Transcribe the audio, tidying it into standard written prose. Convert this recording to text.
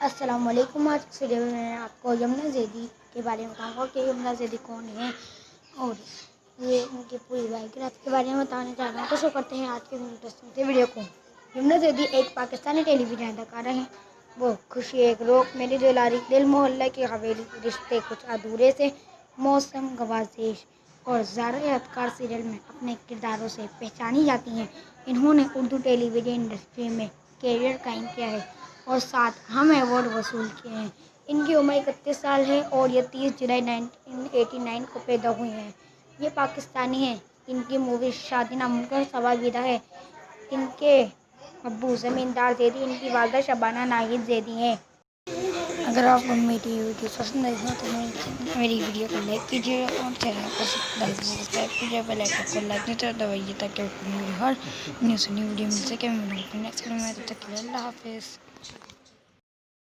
السلام علیکم. آج کی ویڈیو میں آپ کو یمنا زیدی کے بارے میں بتاؤں گا کہ یمنا زیدی کون ہے اور یہ ان کی پوری بایوگرافی کے بارے میں بتانے جا رہا ہوں. تو شروع کرتے ہیں آج کے انٹرسٹنگ سے ویڈیو کو. یمنا زیدی ایک پاکستانی ٹیلی ویژن اداکارہ ہیں. وہ خوشی ایک روک، میری دلاری، دل محلہ کی حویلی، رشتے کچھ ادھورے سے، موسم گوازیش اور زارِ یادگار سیریل میں اپنے کرداروں سے پہچانی جاتی ہیں. انہوں نے اردو ٹیلی ویژن انڈسٹری میں کیریئر قائم کیا ہے اور 7 اہم ایوارڈ وصول کیے ہیں. ان کی عمر 31 سال ہے اور یہ 30 جولائی 1989 کو پیدا ہوئی ہیں. یہ پاکستانی ہیں. ان کی مووی شادی ناممکن سوابیدہ ہے. ان کے ابو زمیندار زیدی، ان کی والدہ شبانہ ناہید زیدی ہیں. اگر آپ کو میری ویڈیو پسند آئی ہو تو میری ویڈیو کو لائک کیجیے اور چینل کو سبسکرائب کیجیے. بیل آئکن کو لازمی طور دبائیے تاکہ آپ کو میری ہر نیو ویڈیو مل سکے. میں ملوں گا نیکسٹ ویڈیو میں. تب تک کے لیے اللہ حافظ.